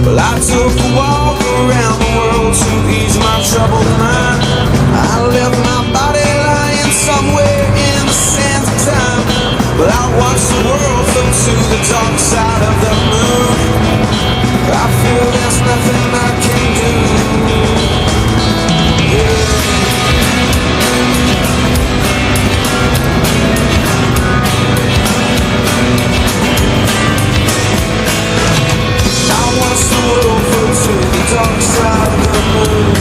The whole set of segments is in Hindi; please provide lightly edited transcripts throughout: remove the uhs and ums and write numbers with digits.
Well, I took a walk around the world to ease my troubled mind. I left my body lying somewhere in the sands of time. Well, I watched the world float to the dark side of the moon. I feel there's nothing I can do. I watched the world float to the dark side of the moon.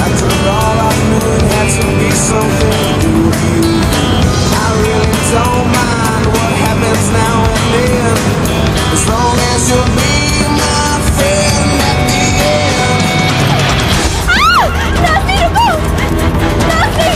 After all I knew it had to be something to do with you. I really don't mind what happens now and then, as long as you'll be my friend at the end. Nazi रुको! नाज़ी!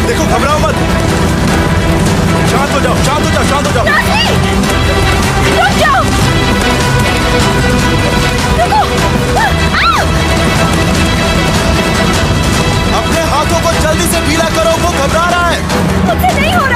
देखो, घबराओ मत। शांत हो जाओ, शांत हो जाओ, शांत हो जाओ। रुक जाओ! रुको! अपने हाथों को जल्दी से ढीला करो, वो घबरा रहा है। मुझसे नहीं हो रहा।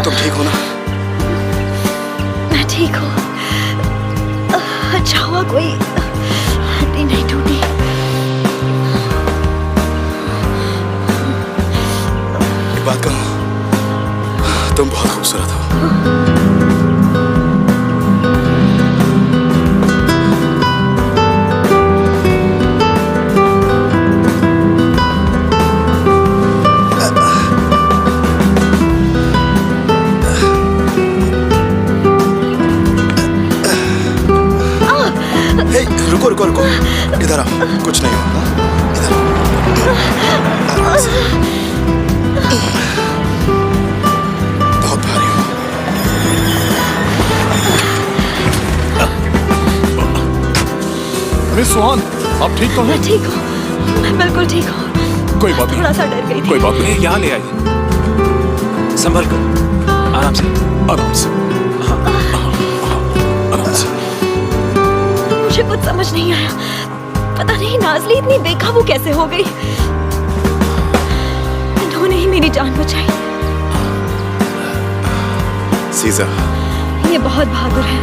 तुम ठीक हो ना? मैं ठीक हूँ। अच्छा हुआ कोई हड्डी नहीं टूटी। एक बात कहूँ, तुम बहुत खूबसूरत हो। रुको रुको रुको, इधर आओ, कुछ नहीं होगा। इधर आराम से। मिस सुहान, आप ठीक तो हैं? मैं ठीक हूँ, मैं बिल्कुल ठीक हूँ। कोई बात नहीं। थोड़ा सा डर गई थी। कोई बात नहीं। यहाँ ले आइए, संभल कर, आराम से। आराम से। हाँ। आराम से। मुझे कुछ समझ नहीं आया, पता नहीं नाज़ली इतनी बेकाबू कैसे हो गई। इन्होंने ही मेरी जान बचाई। सीज़र, ये बहुत बहादुर है।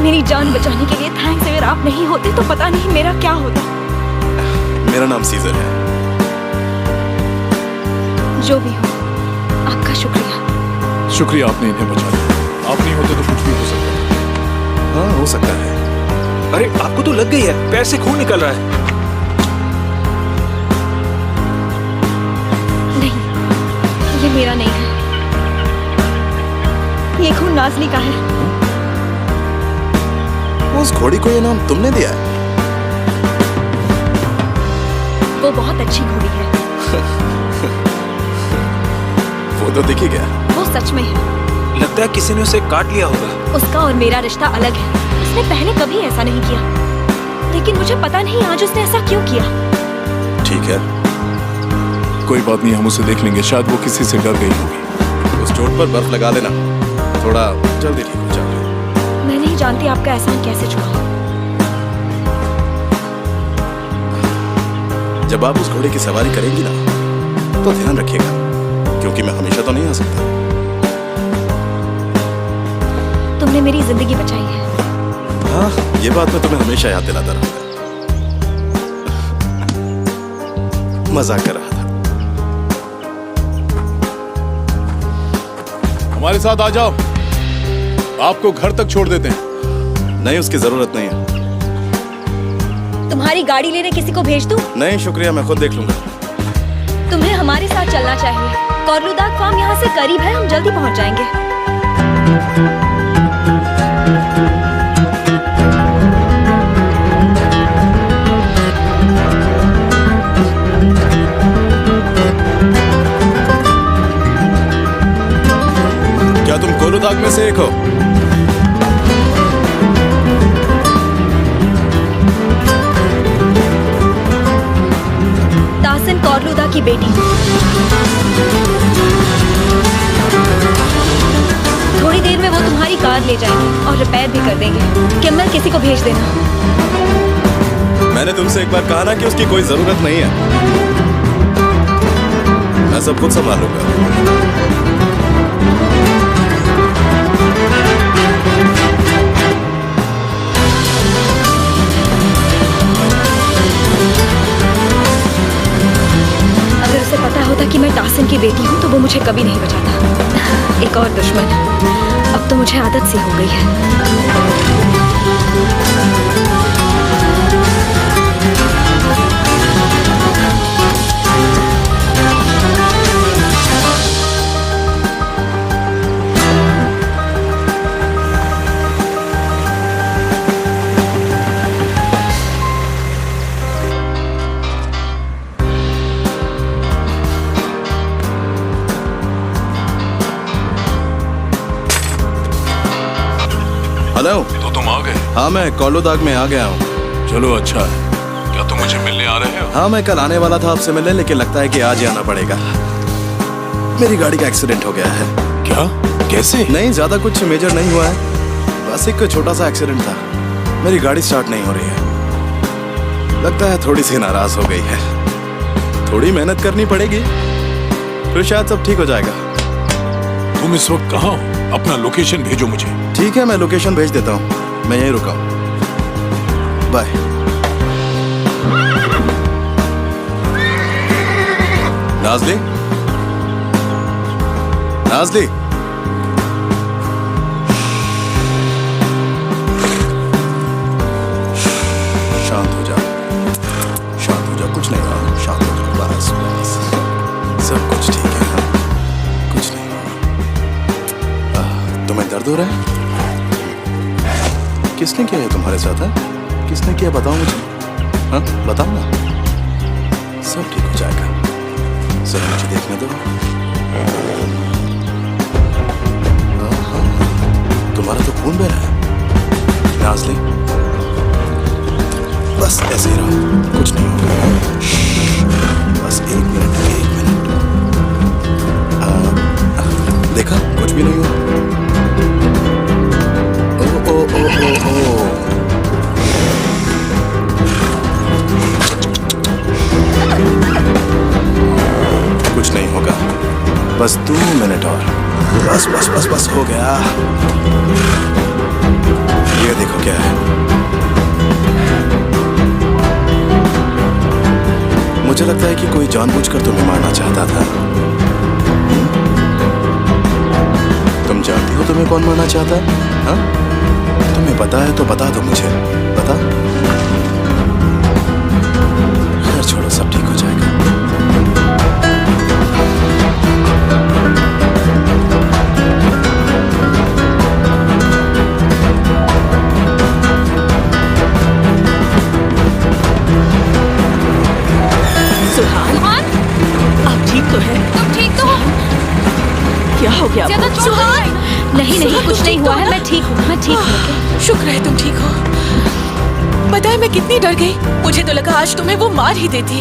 मेरी जान बचाने के लिए थैंक्स। अगर आप नहीं होते तो पता नहीं मेरा क्या होता। मेरा नाम सीज़र है। जो भी हो, आपका शुक्रिया। शुक्रिया, आपने इन्हें बचा लिया। आप नहीं होते तो कुछ भी हो सकता है। हाँ, हो सकता है। अरे आपको तो लग गई है, पैर से खून निकल रहा है। नहीं, ये मेरा नहीं है। ये खून नाज़ली का है। उस घोड़ी को ये नाम तुमने दिया है? वो बहुत अच्छी घोड़ी है। वो तो दिख ही गया। वो सच में है। लगता है किसी ने उसे काट लिया होगा। उसका और मेरा रिश्ता अलग है। उसने पहले कभी ऐसा नहीं किया, लेकिन मुझे पता नहीं आज उसने ऐसा क्यों किया। ठीक है, कोई बात नहीं, हम उसे देख लेंगे। शायद वो किसी से डर गई होगी। उस चोट पर बर्फ लगा देना, थोड़ा जल्दी ठीक हो जाएगा। मैं नहीं जानती आपका एहसान कैसे छुपाऊं। जब आप उस घोड़े की सवारी करेंगी ना, तो ध्यान रखिएगा, क्योंकि मैं हमेशा to नहीं आ सकता। तुमने मेरी जिंदगी बचाई है। हाँ, ये बात मैं तुम्हें हमेशा याद दिलाता रहूंगा। मजाक कर रहा था। हमारे साथ आ जाओ, आपको घर तक छोड़ देते हैं। नहीं, उसकी जरूरत नहीं है। तुम्हारी गाड़ी लेने किसी को भेज दूं? नहीं शुक्रिया, मैं खुद देख लूंगा। तुम्हें हमारे साथ चलना चाहिए। कॉर्लुदाग फार्म यहाँ से करीब है, हम जल्दी पहुँच जाएंगे। क्या तुम कोलुदाग में से एक हो? तासिन कॉर्लुदा की बेटी। थोड़ी देर में वो तुम्हारी कार ले जाएंगे और रिपेयर भी कर देंगे। किम्मल, किसी को भेज देना। मैंने तुमसे एक बार कहा ना कि उसकी कोई जरूरत नहीं है। मैं सब खुद संभाल लूंगा। अगर उसे पता होता कि मैं तासिन की बेटी हूँ तो वो मुझे कभी नहीं बचाता। एक और दुश्मन। अब तो मुझे आदत सी हो गई है। हेलो। तो तुम आ गए? हाँ, मैं कोलुदाग में आ गया हूँ। चलो अच्छा है। क्या तुम मुझे मिलने आ रहे हो? हाँ, मैं कल आने वाला था आपसे मिलने, लेकिन लगता है कि आज ही आना पड़ेगा। मेरी गाड़ी का एक्सीडेंट हो गया है। क्या? कैसे? नहीं, ज्यादा कुछ मेजर नहीं हुआ है, बस एक छोटा सा एक्सीडेंट था। मेरी गाड़ी स्टार्ट नहीं हो रही है। लगता है थोड़ी सी नाराज हो गई है। थोड़ी मेहनत करनी पड़ेगी, फिर शायद सब ठीक हो जाएगा। तुम इस वक्त कहाँ हो? अपना लोकेशन भेजो मुझे। ठीक है, मैं लोकेशन भेज देता हूँ। मैं यहीं रुका हूँ। बाय। नाज़ली, नाज़ली, शांत हो जा, शांत हो जा, कुछ नहीं हुआ, शांत हो जा, बस बस, सब कुछ ठीक है। हाँ? कुछ नहीं हुआ। तुम्हें दर्द हो रहा है? किसने किया है तुम्हारे साथ? है किसने किया, बताओ मुझे। हाँ, बताओ ना। सब ठीक हो जाएगा, सब मुझे देखने दो। तुम्हारा तो खून बह रहा है। नाज़ली, बस ऐसे ही रहो, कुछ नहीं होगा। बस 1 मिनट, 1 मिनट। देखा, कुछ भी नहीं हुआ। ओ ओ ओ ओ ओ कुछ नहीं होगा, बस 2 मिनट और। बस बस बस बस हो गया। ये देखो क्या है। मुझे लगता है कि कोई जानबूझकर तुम्हें मारना चाहता था। तुम जानती हो तुम्हें कौन मारना चाहता है? हाँ? तुम्हें पता है तो बता दो मुझे। बता। खैर छोड़ो, सब ठीक हो जाएगा। आप ठीक तो है? तुम ठीक तो हो? क्या हो गया? ज्यादा चोट नहीं, नहीं कुछ नहीं हुआ है। मैं ठीक हूँ, मैं ठीक हूँ। शुक्र है तुम ठीक हो। पता है मैं कितनी डर गई। मुझे तो लगा आज तुम्हें वो मार ही देती।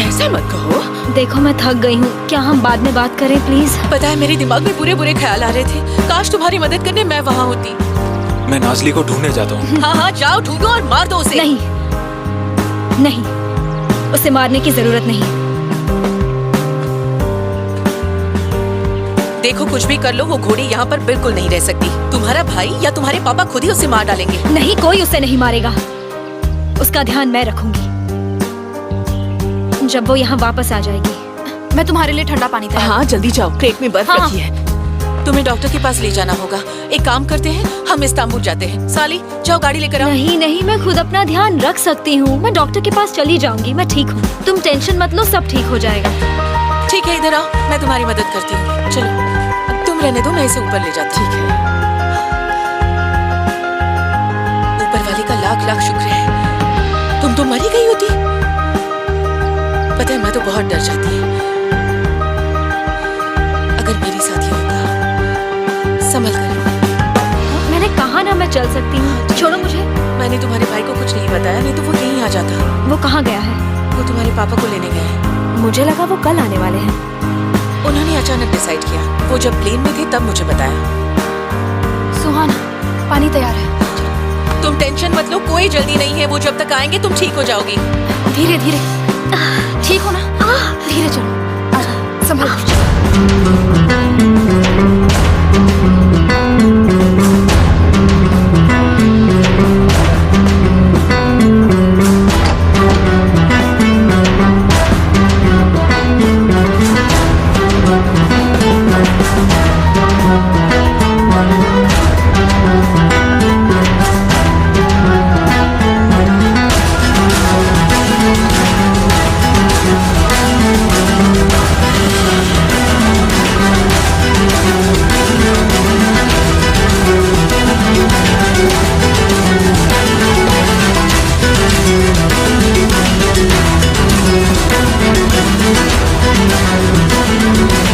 ऐसा मत कहो। देखो मैं थक गई हूँ, क्या हम बाद में बात करें प्लीज? पता है मेरे दिमाग में बुरे बुरे ख्याल आ रहे थे। काश तुम्हारी मदद करने मैं वहाँ होती। मैं नाजली को ढूंढने जाता हूँ। हाँ हाँ जाओ, ढूंढो और मार दो उसे। नहीं नहीं, उसे मारने की जरूरत नहीं। देखो कुछ भी कर लो, वो घोड़ी यहाँ पर बिल्कुल नहीं रह सकती। तुम्हारा भाई या तुम्हारे पापा खुद ही उसे मार डालेंगे। नहीं, कोई उसे नहीं मारेगा। उसका ध्यान मैं रखूंगी। जब वो यहाँ वापस आ जाएगी मैं तुम्हारे लिए ठंडा पानी तैयार। हाँ जल्दी जाओ, क्रेट में बर्फ हाँ। रखी है। तुम्हें डॉक्टर के पास ले जाना होगा। एक काम करते हैं, हम इस्तांबुल जाते हैं। साली जाओ गाड़ी लेकर आओ। नहीं नहीं, मैं खुद अपना ध्यान रख सकती हूँ। मैं डॉक्टर के पास चली जाऊंगी। मैं ठीक हूँ, तुम टेंशन मत लो, सब ठीक हो जाएगा। ठीक है, इधर आओ, मैं तुम्हारी मदद करती हूँ। चलो तुम रहने दो, मैं इसे ऊपर ले जाती हूँ। ठीक है। ऊपर वाले का लाख लाख शुक्र है, तुम तो मरी गई होती। पता है मैं तो बहुत डर जाती है। अगर मेरे साथ ही होता। संभल कर। मैंने कहा ना मैं चल सकती हूँ, छोड़ो मुझे। मैंने तुम्हारे भाई को कुछ नहीं बताया, नहीं तो वो यहीं आ जाता। वो कहाँ गया है? वो तुम्हारे पापा को लेने गए हैं। मुझे लगा वो कल आने वाले हैं। उन्होंने अचानक डिसाइड किया। वो जब प्लेन में थे तब मुझे बताया। सुहाना, पानी तैयार है। तुम टेंशन मत लो, कोई जल्दी नहीं है। वो जब तक आएंगे तुम ठीक हो जाओगी। धीरे धीरे। ठीक हो ना? धीरे चलो, संभल।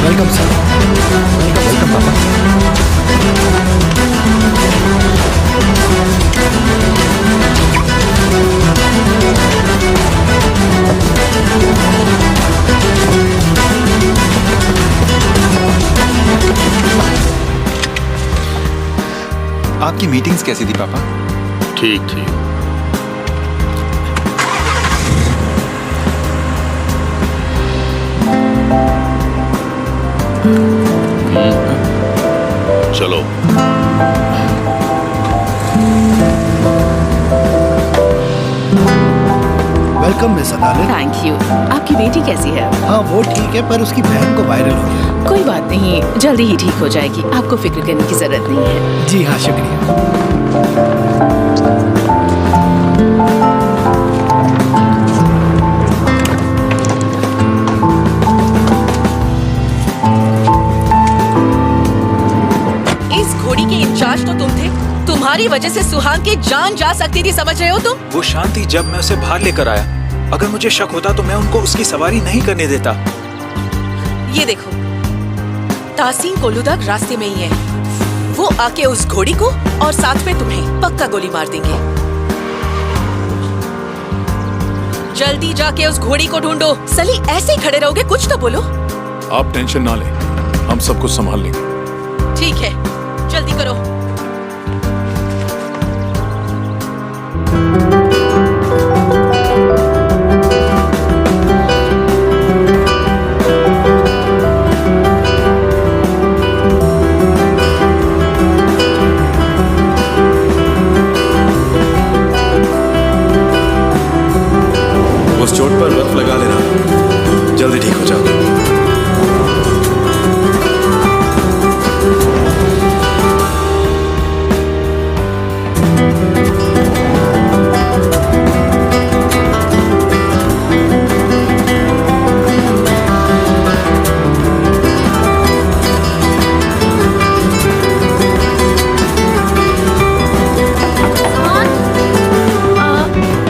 Welcome sir. वेलकम पापा। आपकी मीटिंग्स कैसी थी पापा? ठीक ठीक। चलो। वेलकम मिस अदालत। Thank you. आपकी बेटी कैसी है? हाँ वो ठीक है, पर उसकी बहन को वायरल हो गया। कोई बात नहीं, जल्दी ही ठीक हो जाएगी। आपको फिक्र करने की जरूरत नहीं है। जी हाँ, शुक्रिया। इस घोड़ी के इंचार्ज तो तुम थे। तुम्हारी वजह से सुहान की जान जा सकती थी, समझ रहे हो तुम? वो शांत थी जब मैं उसे बाहर लेकर आया। अगर मुझे शक होता तो मैं उनको उसकी सवारी नहीं करने देता। ये देखो, तासीन कोलूदाग रास्ते में ही है। वो आके उस घोड़ी को और साथ में तुम्हें पक्का गोली मार देंगे। जल्दी जाके उस घोड़ी को ढूंढो। सली ऐसे ही खड़े रहोगे, कुछ तो बोलो। आप टेंशन ना लें, हम सब कुछ संभाल लेंगे। ठीक है, जल्दी करो। उस चोट पर बर्फ लगा लेना, जल्दी ठीक हो जाओगे।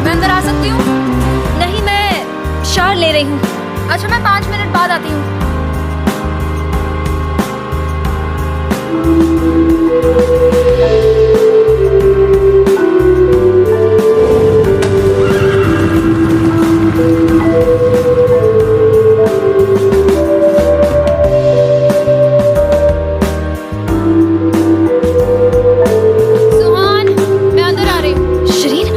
मैं अंदर आ सकती हूँ? नहीं, मैं शावर ले रही हूँ। अच्छा, मैं 5 मिनट बाद आती हूँ। सुहान, मैं अंदर आ रही हूँ। शरीर,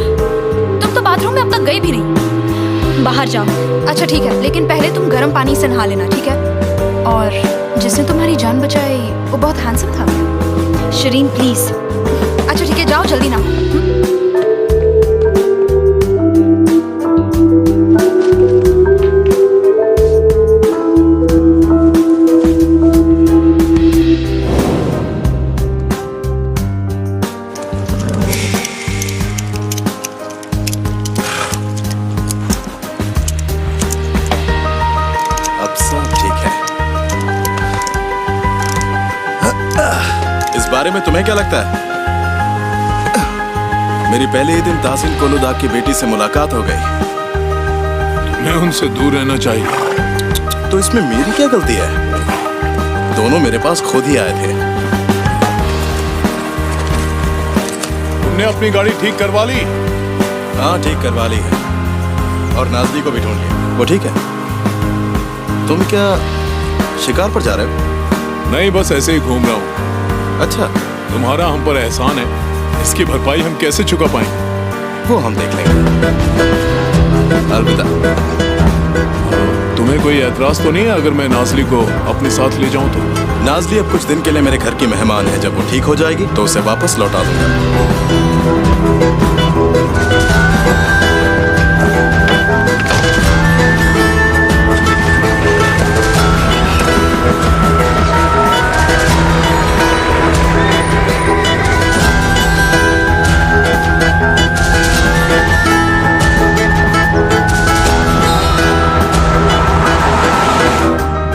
तुम तो बाथरूम में अब तक गए भी नहीं। बाहर जाओ। अच्छा ठीक है, लेकिन पहले तुम गर्म पानी से नहा लेना, ठीक है? और जिसने तुम्हारी जान बचाई वो बहुत हैंडसम था। शरीन प्लीज। अच्छा ठीक है, जाओ जल्दी नहाओ। अब सब ठीक है। इस बारे में तुम्हें क्या लगता है? मेरी पहले ही दिन ताहसीन कोलुदाग की बेटी से मुलाकात हो गई। मैं उनसे दूर रहना चाहिए। तो इसमें मेरी क्या गलती है? दोनों मेरे पास खुद ही आए थे। तुमने अपनी गाड़ी ठीक करवा ली? हाँ, ठीक करवा ली है। और नाज़ली को भी ढूंढ लिया। वो ठीक है। तुम क्या शिकार पर जा रहे हो? नहीं, बस ऐसे ही घूम रहा हूँ। अच्छा, तुम्हारा हम पर एहसान है, इसकी भरपाई हम कैसे चुका पाएंगे? वो हम देख लेंगे। अलविदा। तुम्हें कोई एतराज तो नहीं है अगर मैं नाज़ली को अपने साथ ले जाऊं तो? नाज़ली अब कुछ दिन के लिए मेरे घर की मेहमान है। जब वो ठीक हो जाएगी तो उसे वापस लौटा दूंगा।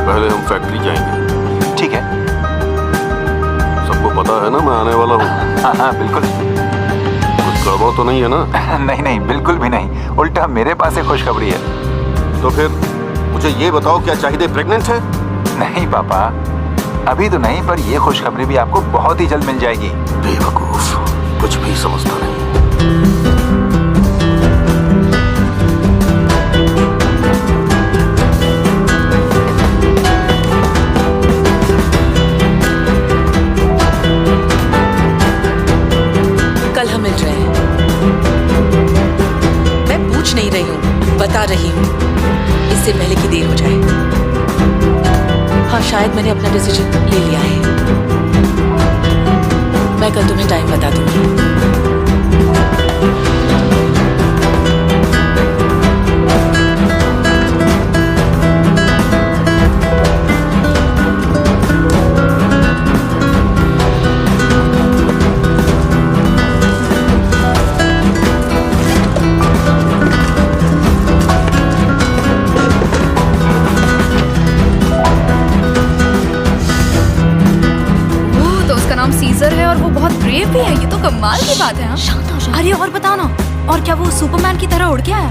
पहले हम फैक्ट्री जाएंगे। ठीक है। सबको पता है ना मैं आने वाला हूँ। हाँ हाँ बिल्कुल। कुछ गड़बड़ तो नहीं है ना? नहीं नहीं, बिल्कुल भी नहीं। उल्टा मेरे पास एक खुशखबरी है। तो फिर मुझे ये बताओ, क्या चाहिए प्रेग्नेंट है? नहीं पापा, अभी तो नहीं, पर ये खुशखबरी भी आपको बहुत ही जल्द मिल जाएगी। बेवकूफ, कुछ भी समझता नहीं। कल हम मिल रहे हैं। मैं पूछ नहीं रही हूँ, बता रही हूँ, इससे पहले कि देर हो जाए। हाँ, शायद मैंने अपना डिसीजन ले लिया है। मैं कल तुम्हें टाइम बता दूंगी। सीजर है और वो बहुत ब्रेव भी है। ये तो कमाल की बात है। हाँ? शांत हो जाओ। अरे और बताओ ना, और क्या वो सुपरमैन की तरह उड़ के आया?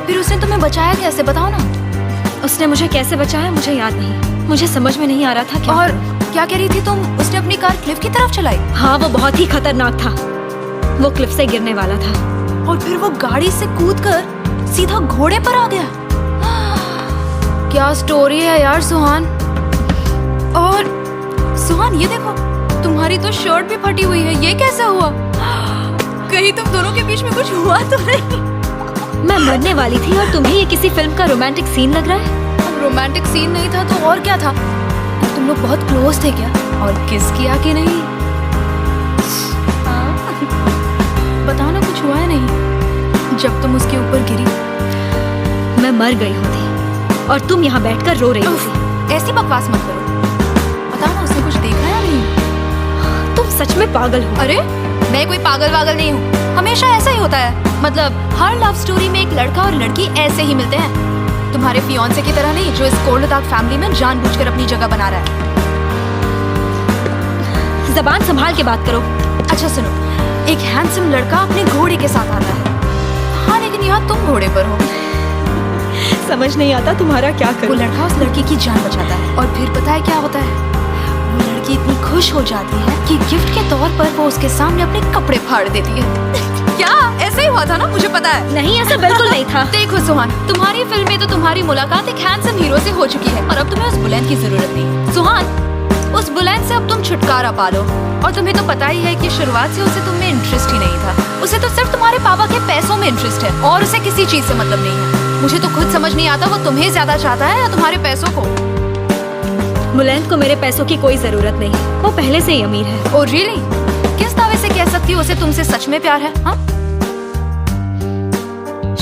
फिर उसने तुम्हें बचाया कैसे, बताओ ना। उसने मुझे कैसे बचाया मुझे याद नहीं। मुझे समझ में नहीं आ रहा था क्या। और क्या कह रही थी तुम? उसने अपनी कार क्लिफ की तरफ चलाई? हाँ, वो बहुत ही खतरनाक था। वो क्लिफ से गिरने वाला था और फिर वो गाड़ी से कूदकर सीधा घोड़े पर आ गया। क्या स्टोरी है यार सुहान। और सुहान ये देखो, तुम्हारी तो शर्ट भी फटी हुई है, ये कैसा हुआ? कहीं तुम दोनों के बीच में कुछ हुआ तो नहीं? मैं मरने वाली थी और तुम्हें ये किसी फिल्म का रोमांटिक सीन लग रहा है? अब रोमांटिक सीन नहीं था तो और क्या था? तुम लोग बहुत क्लोज थे क्या? और किस किया कि नहीं? बताओ ना, कुछ हुआ है नहीं जब तुम उसके ऊपर गिरी? मैं मर गई होती और तुम यहाँ बैठकर रो रही होती। ऐसी बकवास मत करो। बताओ ना, उसने कुछ देखा या नहीं? तुम सच में पागल हो। अरे मैं कोई पागल वागल नहीं हूँ, हमेशा ऐसा ही होता है। मतलब हर लव स्टोरी में एक लड़का और लड़की ऐसे ही मिलते हैं। तुम्हारे फियांसे की तरह नहीं, जो इस कोल्ड डार्क फैमिली में जानबूझकर अपनी जगह बना रहा है। जबान संभाल के बात करो। अच्छा सुनो, एक हैंडसम लड़का अपने घोड़े के साथ आता है। हाँ लेकिन यहाँ तुम घोड़े पर हो। समझ नहीं आता तुम्हारा क्या वो करूं। लड़का उस लड़की की जान बचाता है और फिर पता है क्या होता है? वो लड़की इतनी खुश हो जाती है कि गिफ्ट के तौर पर वो उसके सामने अपने कपड़े फाड़ देती है। क्या ऐसा ही हुआ था ना? मुझे पता है। नहीं, ऐसा बिल्कुल नहीं था। देखो सुहान, तुम्हारी फिल्म में तो तुम्हारी मुलाकात एक हैंडसम हीरो से हो चुकी है और अब तुम्हें उस बुलंद की जरूरत नहीं। सुहान, उस बुलंद से अब तुम छुटकारा पालो। और तुम्हें तो पता ही है कि शुरुआत से उसे तुम में इंटरेस्ट ही नहीं था। उसे तो सिर्फ तुम्हारे पापा के पैसों में इंटरेस्ट है और उसे किसी चीज से मतलब नहीं है। मुझे तो खुद समझ नहीं आता वो तुम्हें ज्यादा चाहता है या तुम्हारे पैसों को। बुलंद को मेरे पैसों की कोई जरूरत नहीं, वो पहले से ही अमीर है। Oh really? किस दावे से कह सकती हो उसे तुमसे सच में प्यार है? हाँ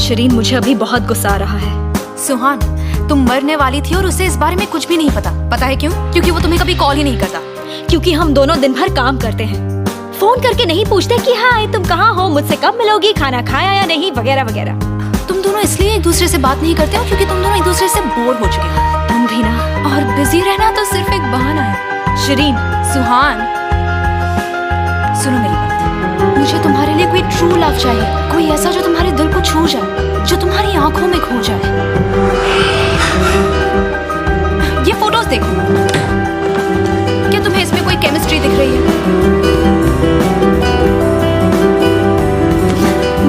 शरीन, मुझे अभी बहुत गुस्सा आ रहा है। सुहान, तुम मरने वाली थी और उसे इस बारे में कुछ भी नहीं पता। पता है क्यों? क्योंकि वो तुम्हें कभी कॉल ही नहीं करता। क्योंकि हम दोनों दिन भर काम करते हैं, फोन करके नहीं पूछते कि हाय तुम कहाँ हो, मुझसे कब मिलोगी, खाना खाया या नहीं, वगैरह वगैरह। तुम दोनों इसलिए एक दूसरे से बात नहीं करते हो क्योंकि तुम दोनों एक दूसरे से बोर हो चुके हो। तुम भी ना। और बिजी रहना तो सिर्फ एक बहाना है। शरीन, सुहान सुनो मेरी बात, मुझे तुम्हारे लिए कोई ट्रू लव चाहिए, कोई ऐसा जो तुम्हारे दिल को छू जाए, जो तुम्हारी आंखों में खो जाए। ये फोटोज देखो, क्या तुम्हें इसमें कोई केमिस्ट्री दिख रही है?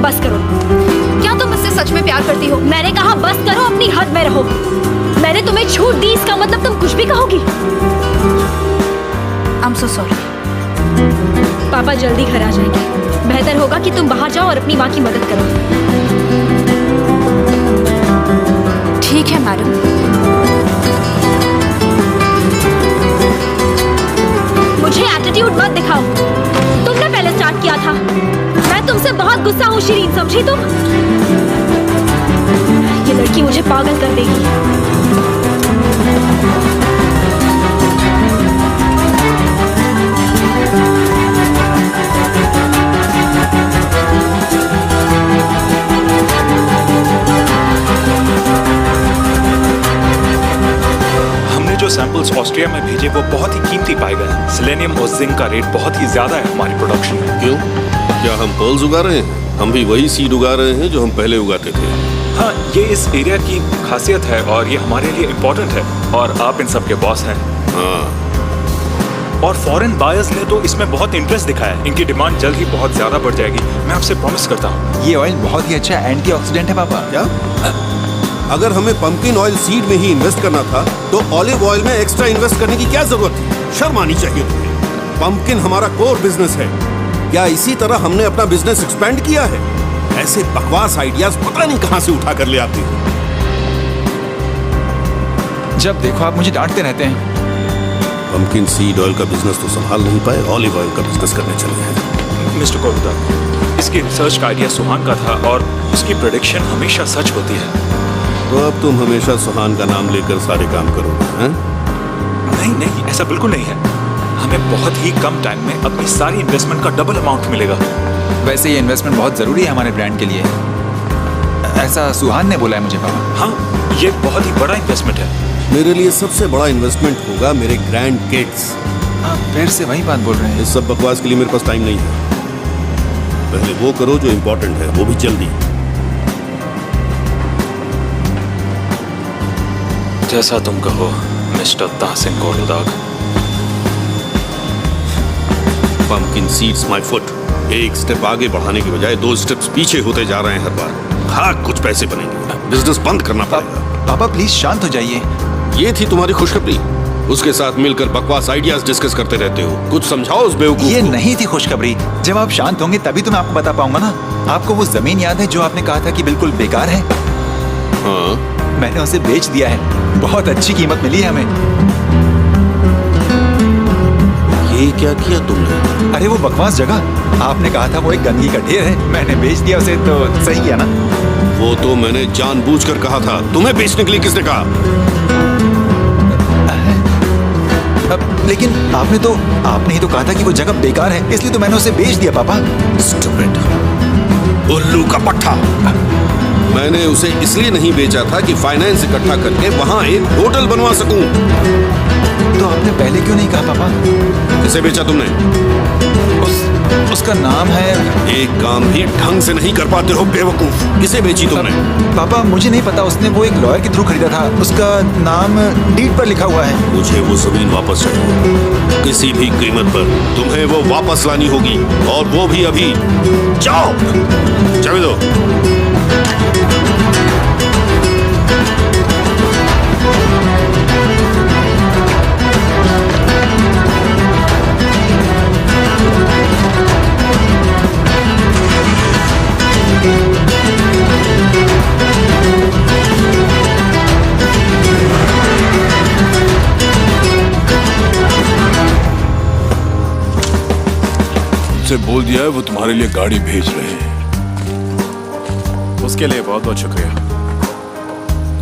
बस करो। क्या तुम मुझसे सच में प्यार करती हो? मैंने कहा बस करो, अपनी हद में रहो। मैंने तुम्हें छूट दी, इसका मतलब तुम कुछ भी कहोगी। I'm so sorry। पापा जल्दी घर आ जाएंगे, बेहतर होगा कि तुम बाहर जाओ और अपनी माँ की मदद करो। ठीक है मैडम। मुझे एटीट्यूड मत दिखाओ, तुमने पहले स्टार्ट किया था। मैं तुमसे बहुत गुस्सा हूँ शरीन, समझी तुम? ये लड़की मुझे पागल कर देगी। हमने जो सैंपल्स ऑस्ट्रिया में भेजे वो बहुत ही कीमती पाए गए। सेलेनियम और जिंक का रेट बहुत ही ज्यादा है हमारी प्रोडक्शन में। क्यों? क्या हम पर्ल्स उगा रहे हैं? हम भी वही सीड उगा रहे हैं जो हम पहले उगाते थे। हाँ, ये इस एरिया की खासियत है और ये हमारे लिए इम्पोर्टेंट है और आप इन सब के बॉस हैं। हाँ, और फॉरेन बायर्स ने तो इसमें बहुत इंटरेस्ट दिखाया है। इनकी डिमांड जल्द ही बहुत ज्यादा बढ़ जाएगी, मैं आपसे प्रॉमिस करता हूँ। ये ऑयल बहुत ही अच्छा एंटीऑक्सीडेंट है पापा। क्या? अगर हमें पंपकिन ऑयल सीड में ही इन्वेस्ट करना था तो ऑलिव ऑयल में एक्स्ट्रा इन्वेस्ट करने की क्या जरूरत थी? शर्म आनी चाहिए तुम्हें। पंपकिन हमारा कोर बिजनेस है। क्या इसी तरह हमने अपना बिजनेस एक्सपेंड किया है? ऐसे बकवास आइडियाज पता नहीं कहां से उठा कर ले आते हो। जब देखो आप मुझे डांटते रहते हैं। पंपकिन सीड ऑयल का बिजनेस तो संभाल नहीं पाए, ऑलिव ऑयल का बिजनेस करने चले हैं। मिस्टर कोलदा, इसकी रिसर्च का आइडिया सुहान का था और उसकी प्रेडिक्शन हमेशा सच होती है। तो अब तुम हमेशा सुहान का नाम लेकर सारे काम करोगे, हैं? नहीं नहीं, ऐसा बिल्कुल नहीं है। हमें बहुत ही कम टाइम में अपनी सारी इन्वेस्टमेंट का डबल अमाउंट मिलेगा। वैसे ये इन्वेस्टमेंट बहुत जरूरी है हमारे ब्रांड के लिए, ऐसा सुहान ने बोला है मुझे पापा। हाँ, ये बहुत ही बड़ा इन्वेस्टमेंट है। मेरे लिए सबसे बड़ा इन्वेस्टमेंट होगा मेरे ग्रैंड किड्स। आप फिर से वही बात बोल रहे हैं। इस सब बकवास के लिए मेरे पास टाइम नहीं है। पहले वो करो जो इम्पोर्टेंट है, वो भी जल्दी। जैसा तुम कहो mister Tahsin Koldag. Pumpkin seeds my foot. एक स्टेप आगे बढ़ाने के बजाय 2 स्टेप्स पीछे होते जा रहे हैं हर बार। हाँ, कुछ पैसे बनेंगे, बिजनेस बंद करना पड़ेगा। पापा प्लीज शांत हो जाइए। ये थी तुम्हारी खुशखबरी। उसके साथ मिलकर बकवास आइडियाज डिस्कस करते रहते हो। कुछ समझाओ उस बेवकूफ ये को। नहीं थी खुशखबरी। जब आप शांत होंगे तभी तो मैं आपको बता पाऊंगा ना। आपको वो जमीन याद है जो आपने कहा था कि बिल्कुल बेकार है? हाँ, मैंने उसे बेच दिया है। बहुत अच्छी कीमत मिली है हमें। ये क्या किया तुमने? अरे वो बकवास जगह, आपने कहा था वो एक गंदगी का ढेर है, मैंने बेच दिया उसे, तो सही किया ना? वो तो मैंने जानबूझकर कहा था। तुम्हें बेचने के लिए किसने कहा? लेकिन आपने ही तो कहा था कि वो जगह बेकार है, इसलिए तो मैंने उसे बेच दिया पापा। स्टूपिड, उल्लू का पट्टा। मैंने उसे इसलिए नहीं बेचा था कि फाइनेंस इकट्ठा करके वहां एक होटल बनवा सकूं। तो आपने पहले क्यों नहीं कहा पापा? किसे बेचा तुमने? उसका नाम है। एक काम भी ढंग से नहीं कर पाते हो बेवकूफ। किसे बेची तुमने? पापा मुझे नहीं पता, उसने वो एक लॉयर के थ्रू खरीदा था। उसका नाम डीड पर लिखा हुआ है। मुझे वो जमीन वापस चाहिए, किसी भी कीमत पर। तुम्हें वो वापस लानी होगी, और वो भी अभी। जाओ, चाबी दो। से बोल दिया है वो तुम्हारे लिए गाड़ी भेज रहे हैं। उसके लिए बहुत बहुत शुक्रिया।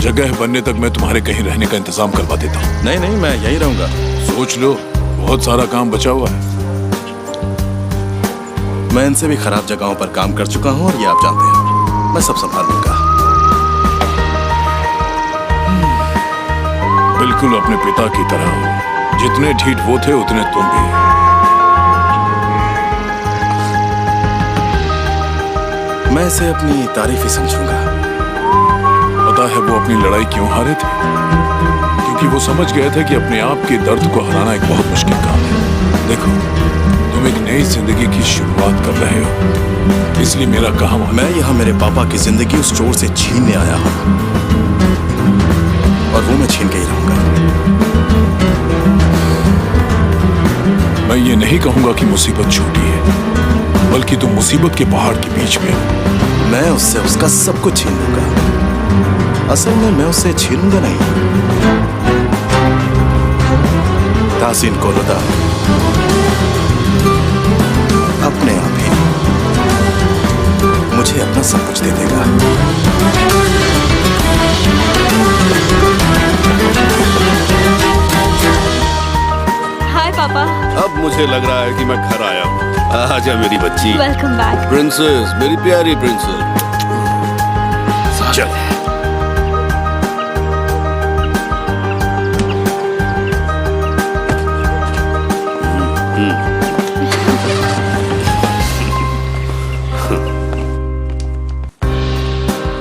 जगह बनने तक मैं तुम्हारे कहीं रहने का इंतजाम करवा देता हूँ। नहीं नहीं, मैं यहीं रहूंगा। सोच लो, बहुत सारा काम बचा हुआ है। मैं इनसे भी खराब जगहों पर काम कर चुका हूँ, और ये आप जानते हैं। मैं सब संभाल लूंगा। बिल्कुल अपने पिता की तरह हो। जितने ढीठ वो थे उतने तुम भी। मैं इसे अपनी तारीफ ही समझूंगा। पता है वो अपनी लड़ाई क्यों हारे थे? क्योंकि वो समझ गए थे कि अपने आप के दर्द को हराना एक बहुत मुश्किल काम है। देखो, तुम एक नई जिंदगी की शुरुआत कर रहे हो, इसलिए मेरा काम है। मैं यहाँ मेरे पापा की जिंदगी उस चोर से छीनने आया हूँ, और वो मैं छीन के ही रहूंगा। मैं ये नहीं कहूंगा कि मुसीबत छोटी है, बल्कि तुम मुसीबत के पहाड़ के बीच में हो। मैं उससे उसका सब कुछ छीन लूंगा। असल में मैं उससे छीनूंगा नहीं, तासीन कोलुदा अपने आप ही मुझे अपना सब कुछ दे देगा। हाय पापा। अब मुझे लग रहा है कि मैं घर आया हूँ। आजा मेरी बच्ची। Welcome back. प्रिंसेस, मेरी प्यारी प्रिंसेस। चल।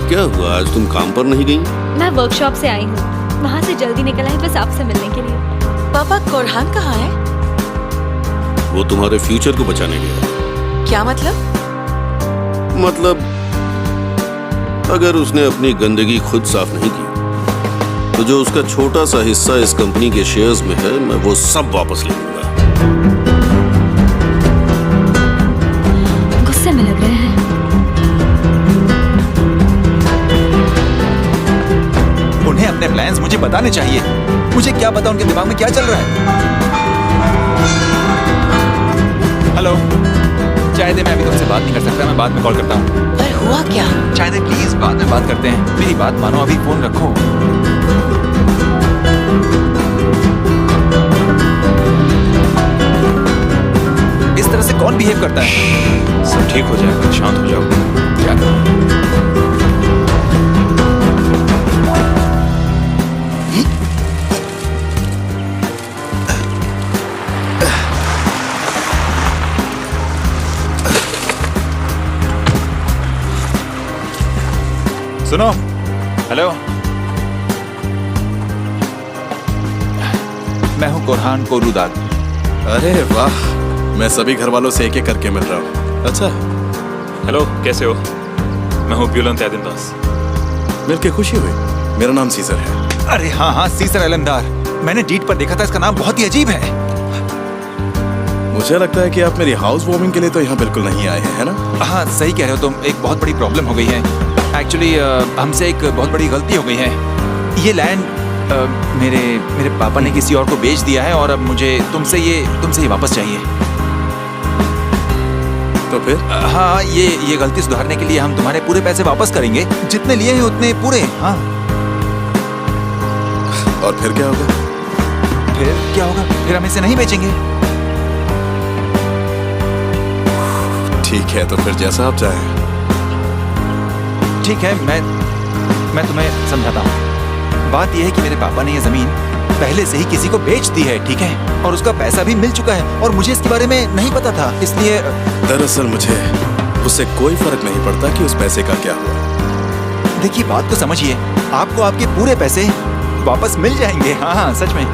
क्या हुआ, आज तुम काम पर नहीं गई? मैं वर्कशॉप से आई हूँ, वहाँ से जल्दी निकला है बस आपसे मिलने के लिए। पापा कोरहान कहाँ है? वो तुम्हारे फ्यूचर को बचाने गया। क्या मतलब? मतलब अगर उसने अपनी गंदगी खुद साफ नहीं की, तो जो उसका छोटा सा हिस्सा इस कंपनी के शेयर्स में है, मैं वो सब वापस ले लूंगा। गुस्से में लग रहे हैं। उन्हें अपने प्लान्स मुझे बताने चाहिए। मुझे क्या पता उनके दिमाग में क्या चल रहा है। हेलो, चाहे दे, मैं अभी तुमसे बात नहीं कर सकता, मैं बाद में कॉल करता हूँ। पर हुआ क्या? चाहे दे प्लीज बाद में बात करते हैं। मेरी बात मानो, अभी फोन रखो। इस तरह से कौन बिहेव करता है? सब ठीक हो जाएगा, शांत हो जाओ। क्या करूं? सुनो, हेलो, मैं हूं कोरहान कोलुदाग। अरे वाह, मैं सभी घर वालों से एक एक करके मिल रहा हूँ। अच्छा, हेलो, कैसे हो? मैं हूँ बुलंद एदिनदास। मिलके खुशी हुई। मेरा नाम सीजर है। अरे हाँ हाँ, सीसर अलमदार। मैंने डीट पर देखा था, इसका नाम बहुत ही अजीब है। मुझे लगता है कि आप मेरी हाउस वार्मिंग के लिए तो यहाँ बिल्कुल नहीं आए हैं, है ना? हाँ सही कह रहे हो तुम। एक बहुत बड़ी प्रॉब्लम हो गई है एक्चुअली। हमसे एक बहुत बड़ी गलती हो गई है। ये लैंड मेरे पापा ने किसी और को बेच दिया है और अब मुझे तुमसे ये वापस चाहिए। तो फिर? हाँ, ये गलती सुधारने के लिए हम तुम्हारे पूरे पैसे वापस करेंगे, जितने लिए हैं उतने पूरे। हाँ। और फिर क्या होगा? फिर क्या होगा? फिर हम इसे नहीं बेचेंगे। ठीक है, तो फिर जैसा आप चाहें। ठीक है, मैं तुम्हें समझाता हूँ। बात यह है कि मेरे पापा ने ये जमीन पहले से ही किसी को बेच दी है, ठीक है? और उसका पैसा भी मिल चुका है और मुझे इसके बारे में नहीं पता था, इसलिए। दरअसल मुझे उससे कोई फर्क नहीं पड़ता कि उस पैसे का क्या हुआ। देखिए, बात को समझिए, आपको आपके पूरे पैसे वापस मिल जाएंगे। हाँ हाँ, सच में।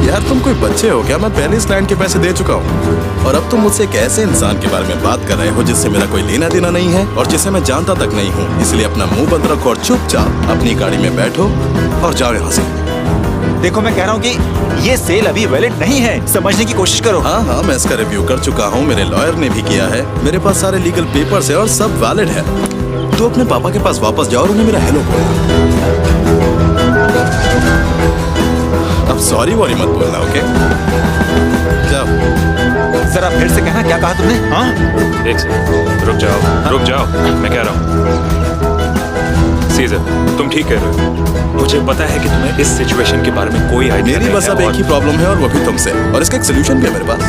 यार तुम कोई बच्चे हो क्या? मैं पहले इस लैंड के पैसे दे चुका हूँ और अब तुम मुझसे एक ऐसे इंसान के बारे में बात कर रहे हो जिससे मेरा कोई लेना देना नहीं है और जिसे मैं जानता तक नहीं हूँ। इसलिए अपना मुंह बंद रखो और चुपचाप अपनी गाड़ी में बैठो और जाओ यहाँ से। देखो, मैं कह रहा हूँ कि ये सेल अभी वैलिड नहीं है, समझने की कोशिश करो। हाँ, मैं इसका रिव्यू कर चुका हूँ, मेरे लॉयर ने भी किया है, मेरे पास सारे लीगल पेपर्स है और सब वैलिड है। तो अपने पापा के पास वापस जाओ और उन्हें मेरा हेलो बोलो। अब सॉरी वॉरी मत बोलना, ओके? जाओ। जरा फिर से कहना, क्या कहा तुमने? हाँ? एक सेकंड, रुक जाओ, मैं कह रहा हूँ। सीजर, तुम ठीक कह रहे हो। मुझे पता है कि तुम्हें इस सिचुएशन के बारे में कोई आइडिया नहीं है। मेरी बस अब एक ही प्रॉब्लम है और वो भी तुमसे, और इसका एक सोल्यूशन भी है मेरे पास।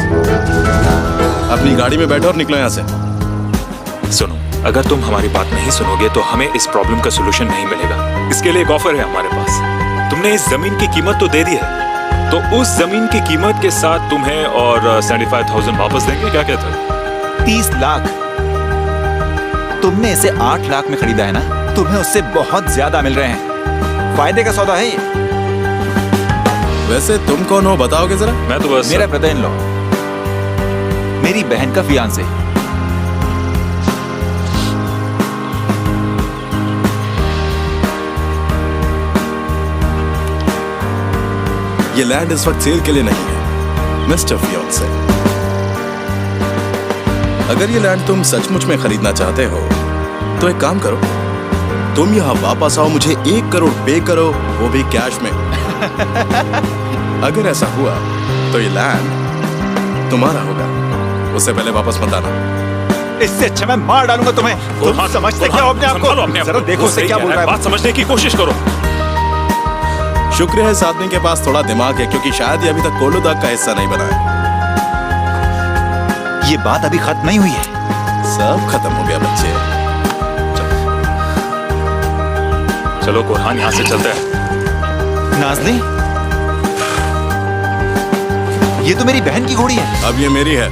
अपनी गाड़ी में बैठो और निकलो यहाँ से। सुनो, अगर तुम हमारी बात नहीं सुनोगे तो हमें इस प्रॉब्लम का सोल्यूशन नहीं मिलेगा। इसके लिए एक ऑफर है हमारे पास। तुमने इस जमीन की कीमत तो दे दी है, तो उस जमीन की कीमत के साथ तुम्हें और 75,000 वापस देंगे। क्या कहते हो? 30 लाख। तुमने इसे 8 लाख में खरीदा है ना? तुम्हें उससे बहुत ज्यादा मिल रहे हैं। फायदे का सौदा है ये। वैसे तुम कौन हो, बताओगे जरा? मैं तो बस मेरा ब्रदर इन लॉ, मेरी बहन का फियांसे। ये लैंड इस वक्त सेल के लिए नहीं है, मिस्टर फियांसे। अगर ये लैंड तुम सचमुच में खरीदना चाहते हो तो एक काम करो, तुम यहाँ वापस आओ, मुझे 1 करोड़ पे करो, वो भी कैश में। अगर ऐसा हुआ तो ये लैंड तुम्हारा होगा। उससे पहले वापस मत आना। इससे अच्छा मैं मार डालूंगा तुम्हें। तुम समझते क्या हो अपने आप को? जरा देखो उससे क्या बोल रहा है। बात समझने की कोशिश करो। शुक्र है इस आदमी के पास थोड़ा दिमाग है, क्योंकि शायद ये अभी तक कोलोदाग का हिस्सा नहीं बना है। ये बात अभी खत्म नहीं हुई है। सब खत्म हो गया बच्चे। चलो कुरहान, यहाँ से चलते हैं। नाज़ली, ये तो मेरी बहन की घोड़ी है। अब ये मेरी है।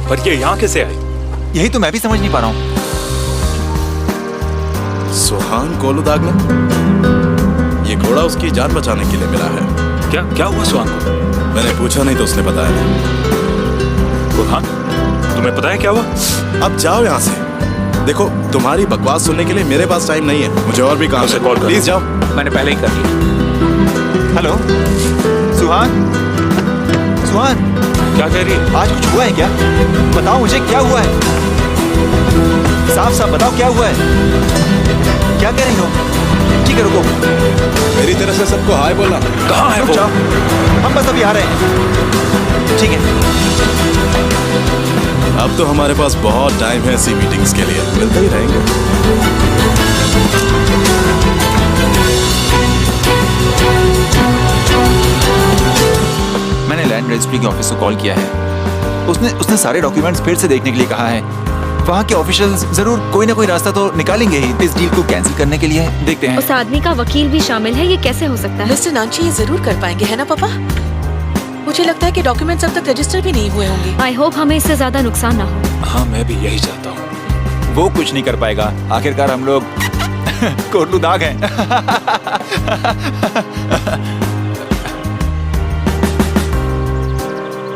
पर ये यहाँ कैसे आई? यही तो मैं भी समझ नहीं पा रहा हूँ। सुहान कोलोदाग ने ये घोड़ा उसकी जान बचाने के लिए मिला है। क्या हुआ सुहान को? मैंने पूछा नहीं तो उसने बताया नहीं। कुरहान, तुम्हें पता है क्या हुआ? अब जाओ यहाँ से। देखो, तुम्हारी बकवास सुनने के लिए मेरे पास टाइम नहीं है, मुझे और भी काम है। कॉल कर। प्लीज जाओ। मैंने पहले ही कर लिया। हेलो सुहान, सुहान, क्या कह रही है? आज कुछ हुआ है क्या? बताओ मुझे, क्या हुआ है? साफ साफ बताओ, क्या हुआ है? क्या कह रही हो? ठीक है, रुको। मेरी तरफ से सबको हाय बोलना। कहाँ है रुक वो? जाओ, हम बस अभी आ रहे हैं। ठीक है। अब तो हमारे पास बहुत टाइम है ऐसी मीटिंग्स के लिए, मिलते ही रहेंगे। मैंने लैंड रजिस्ट्री के ऑफिस को कॉल किया है। उसने सारे डॉक्यूमेंट्स फिर से देखने के लिए कहा है। वहाँ के ऑफिशियल्स जरूर कोई ना कोई रास्ता तो निकालेंगे ही इस डील को कैंसिल करने के लिए। देखते हैं। उस आदमी का वकील भी शामिल है, ये कैसे हो सकता है? मिस्टर नांची ये जरूर कर पाएंगे, है ना पापा? मुझे लगता है कि डॉक्यूमेंट्स अब तक रजिस्टर भी नहीं हुए होंगे। आई होप हमें इससे ज्यादा नुकसान ना हो। हाँ, मैं भी यही चाहता हूँ। वो कुछ नहीं कर पाएगा, आखिरकार हम लोग कोलोदाग हैं।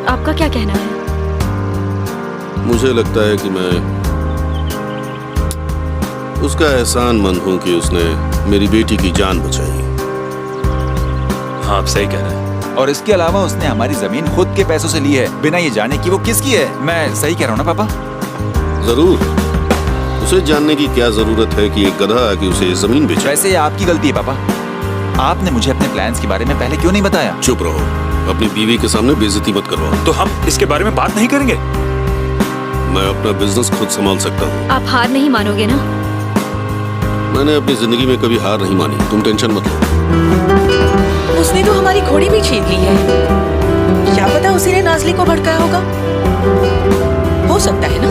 आपका क्या कहना है? मुझे लगता है कि मैं उसका एहसानमंद हूँ कि उसने मेरी बेटी की जान बचाई। हाँ आप सही कह रहे हैं। और इसके अलावा उसने हमारी जमीन खुद के पैसों से ली है, बिना ये जाने कि वो किसकी है। मैं सही कह रहा हूँ ना पापा? जरूर। उसे जानने की क्या जरूरत है कि एक गधा आके उसे जमीन बेचे? वैसे ये आपकी गलती है पापा। आपने मुझे अपने प्लान्स के बारे में पहले क्यों नहीं बताया? चुप रहो, अपनी बीवी के सामने बेइज्जती मत करवाओ। तो हम इसके बारे में बात नहीं करेंगे? मैं अपना बिजनेस खुद संभाल सकता हूँ। आप हार नहीं मानोगे ना? मैंने अपनी जिंदगी में कभी हार नहीं मानी, तुम टेंशन मत लो। उसने तो हमारी घोड़ी भी छीन ली है। क्या पता उसी ने नाजली को भड़काया होगा। हो सकता है ना,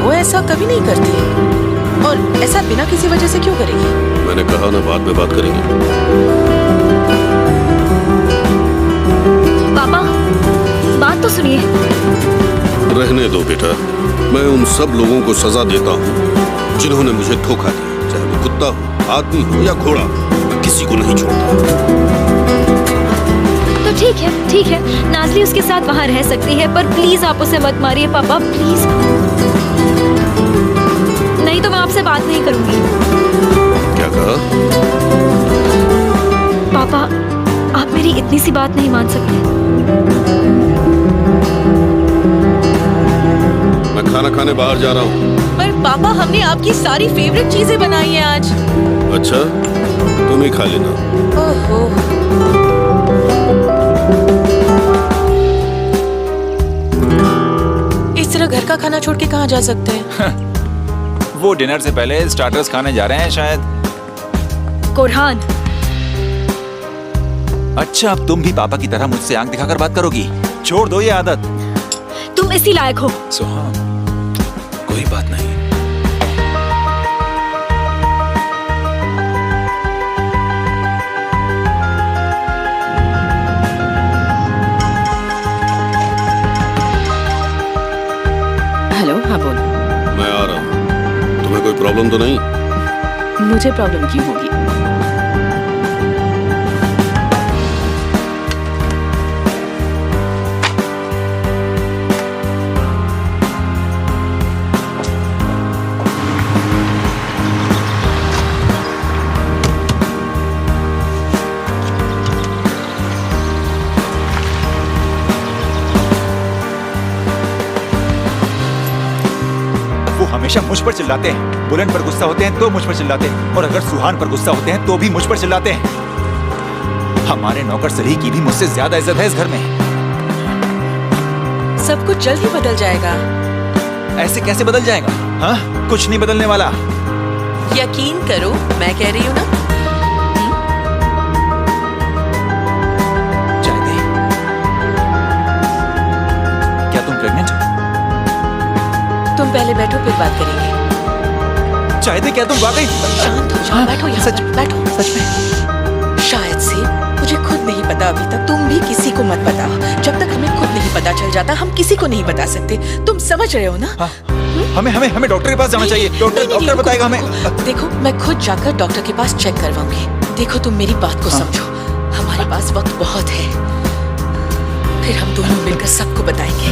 वो ऐसा कभी नहीं करती है। और ऐसा बिना किसी वजह से क्यों करेगी? मैंने कहा ना, बाद में बात करेंगे। पापा, बात तो सुनिए। रहने दो बेटा, मैं उन सब लोगों को सजा देता हूँ जिन्होंने मुझे धोखा दिया, चाहे वो कुत्ता हो, आदमी हो या घोड़ा, मैं किसी को नहीं छोड़ता। तो ठीक है, नाजली उसके साथ वहाँ रह सकती है, पर प्लीज आप उसे मत मारिए पापा, प्लीज। नहीं तो मैं आपसे बात नहीं करूंगी। क्या कहा? पापा, आप मेरी इतनी सी बात नहीं मान सकते। मैं खाना खाने बाहर जा रहा हूँ। पर पापा, हमने आपकी सारी फेवरेट चीजें बनाई हैं आज। अच्छा, तुम ही खा लेना। ओहो। इस तरह घर का खाना छोड़ के कहाँ जा सकते हैं? वो डिनर से पहले स्टार्टर्स खाने जा रहे हैं शायद। कोरहान, अच्छा, अब तुम भी पापा की तरह मुझसे आंख दिखाकर बात करोगी? छोड़ दो ये आदत। तुम इसी लायक हो। सुहान, कोई बात नहीं। हेलो, हाँ बोलो। मैं आ रहा हूँ। तुम्हें कोई प्रॉब्लम तो नहीं? मुझे प्रॉब्लम क्यों होगी? हमेशा मुझ पर चिल्लाते हैं। बुलंद पर गुस्सा होते हैं तो मुझ पर चिल्लाते हैं, और अगर सुहान पर गुस्सा होते हैं तो भी मुझ पर चिल्लाते हैं। हमारे नौकर सलीह की भी मुझसे ज्यादा इज्जत है इस घर में। सब कुछ जल्द ही बदल जाएगा। ऐसे कैसे बदल जाएगा? हाँ, कुछ नहीं बदलने वाला। यकीन करो, मैं कह रही हूँ ना। चाय दे। क्या तुम प्रेग्नेंट हो? तुम पहले बैठो, फिर बात करेंगे। चाय दे, क्या तुम वाकई? शांत हो जाओ, बैठो यहाँ सच पर, बैठो। सच में? शायद से मुझे खुद नहीं पता अभी तक। तुम भी किसी को मत बताओ। जब तक हमें खुद नहीं पता चल जाता, हम किसी को नहीं बता सकते। तुम समझ रहे हो ना? हाँ, हमें डॉक्टर के पास जाना चाहिए। डॉक्टर बताएगा हमें। देखो, मैं खुद जाकर डॉक्टर के पास चेक करवाऊंगी। देखो, तुम मेरी बात को समझो। हमारे पास वक्त बहुत है, फिर हम दोनों मिलकर सबको बताएंगे।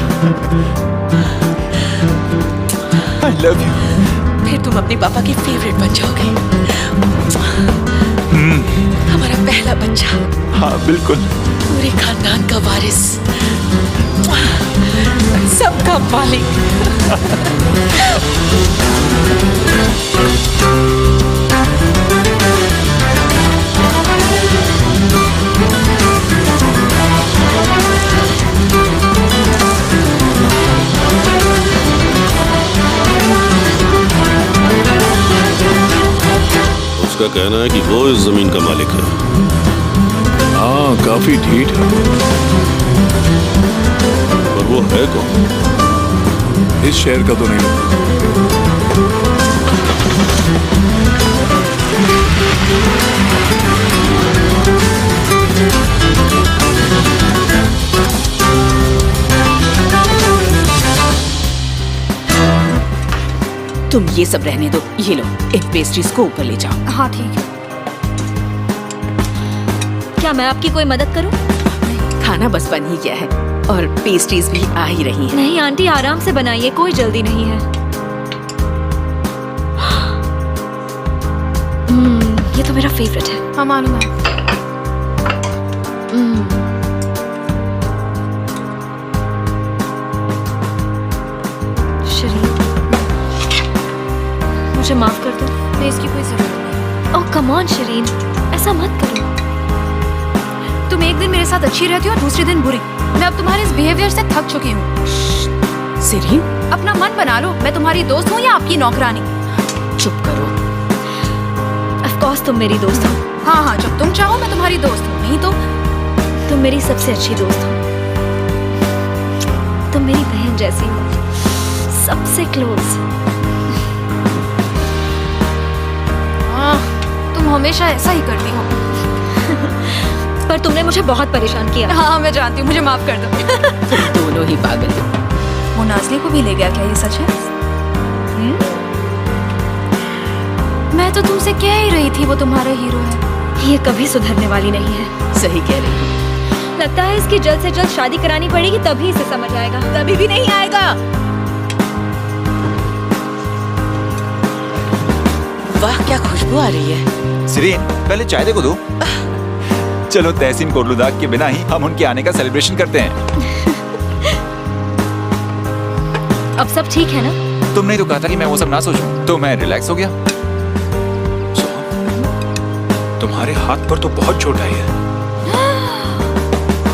I love you. फिर तुम अपने पापा के फेवरेट बन जाओगे। हमारा पहला बच्चा। हाँ बिल्कुल। पूरे खानदान का वारिस, सबका मालिक। उसका कहना है कि वो इस जमीन का मालिक है। हाँ, काफी ढीठ है। पर वो है कौन? इस शहर का तो नहीं लगता। तुम ये सब रहने दो। ये लो, इन पेस्ट्रीज को ऊपर ले जाओ। हाँ ठीक है। क्या मैं आपकी कोई मदद करूं? खाना बस बन ही गया है और पेस्ट्रीज भी आ ही रही हैं। नहीं आंटी, आराम से बनाइए, कोई जल्दी नहीं है। ये तो मेरा फेवरेट है। हाँ मालूम है। शरीर, मुझे माफ कर दो। नहीं, इसकी कोई जरूरत नहीं। ओह कम ऑन शरीन, ऐसा मत करो। तुम एक दिन मेरे साथ अच्छी रहती हो और दूसरे दिन बुरी। मैं अब तुम्हारे इस बिहेवियर से थक चुकी हूँ। सिरीन, अपना मन बना लो। मैं तुम्हारी दोस्त हूँ या आपकी नौकरानी? चुप करो। ऑफ कोर्स तुम मेरी दोस्त हो। हाँ हाँ, जब तुम चाहो मैं तुम्हारी दोस्त हूँ, नहीं तो तुम मेरी सबसे अच्छी दोस्त हो। तुम मेरी बहन जैसी हो, सबसे क्लोज। तुम हमेशा ऐसा ही करती हो। पर तुमने मुझे बहुत परेशान किया। हाँ मैं जानती हूँ, मुझे माफ कर दो। तुम दोनों ही पागल हो। वो नाज़ली को भी ले गया क्या? ये सच है? मैं तो तुमसे कह ही रही थी वो तुम्हारा हीरो है। ये कभी सुधरने वाली नहीं है। सही कह रही हो। लगता है इसकी जल्द से जल्द शादी करानी पड़ेगी, तभी इसे समझ आएगा। कभी भी नहीं आएगा। वाह क्या खुशबू आ रही है। सिरीन, पहले चाय देखो दो। चलो तहसीन कोलुदाग के बिना ही हम उनके आने का सेलिब्रेशन करते हैं। अब सब ठीक है ना? तुमने तो कहा था कि मैं वो सब ना सोचूं, तो मैं रिलैक्स हो गया। तुम्हारे हाथ पर तो बहुत चोट आई है।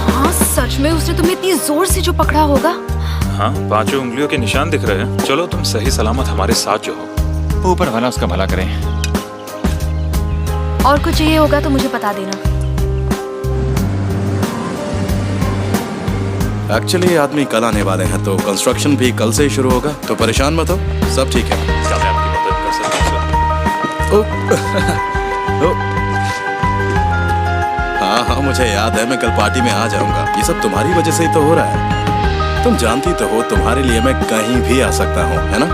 हाँ सच में, उसने तुम्हें इतनी जोर से जो पकड़ा होगा। हाँ, 5 उंगलियों के निशान दिख रहे हैं। चलो तुम सही सलामत हमारे साथ जो हो। ऊपर वाला उसका भला करे। और कुछ चाहिए होगा तो मुझे बता देना। एक्चुअली आदमी कल आने वाले हैं, तो कंस्ट्रक्शन भी कल से ही शुरू होगा, तो परेशान मत हो, सब ठीक है। क्या मैं आपकी मदद कर सकता हूँ? हाँ हाँ मुझे याद है, मैं कल पार्टी में आ जाऊंगा। ये सब तुम्हारी वजह से ही तो हो रहा है। तुम जानती तो हो, तुम्हारे लिए मैं कहीं भी आ सकता हूँ, है ना?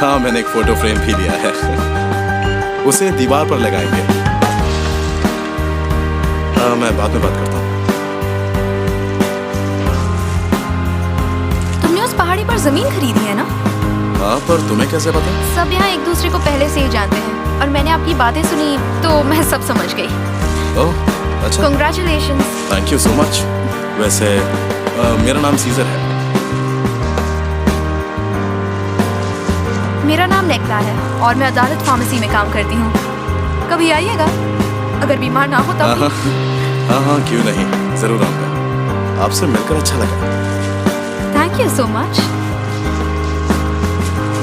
हाँ, मैंने एक फोटो फ्रेम भी लिया है। उसे दीवार पर लगाएंगे। हाँ, मैं बाद में बात करता हूँ। तुमने उस पहाड़ी पर जमीन खरीदी है ना? हाँ, पर तुम्हें कैसे पता? सब यहाँ एक दूसरे को पहले से ही जानते हैं और मैंने आपकी बातें सुनी तो मैं सब समझ गई। ओह अच्छा, Congratulations। Thank you so much. वैसे मेरा नाम सीजर है। मेरा नाम नेक्ला है और मैं अदालत फार्मेसी में काम करती हूँ। कभी आइएगा, अगर बीमार ना हो तब भी। हाँ, क्यों नहीं, जरूर आऊंगा। आपसे मिलकर अच्छा लगा। Thank you so much.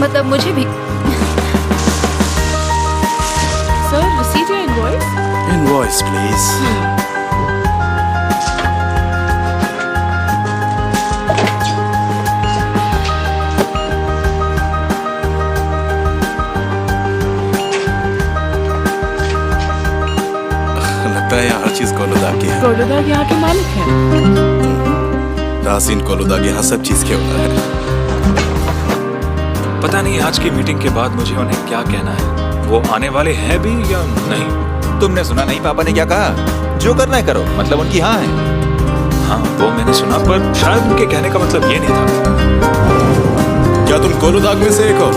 मतलब मुझे भी। Sir, receive your invoice. Invoice please. लगता है यहाँ हर चीज कोलुदाग की है। कोलुदाग यहाँ के मालिक हैं। तहसीन कोलुदाग यहाँ सब चीज के ओनर है। पता नहीं आज की मीटिंग के बाद मुझे उन्हें क्या कहना है। वो आने वाले हैं भी या नहीं? तुमने सुना नहीं पापा ने क्या कहा? जो करना है करो, मतलब उनकी हाँ है। हाँ, वो मैंने सुना, पर शायद उनके कहने का मतलब ये नहीं था। क्या तुम कोलुदाग में से एक हो?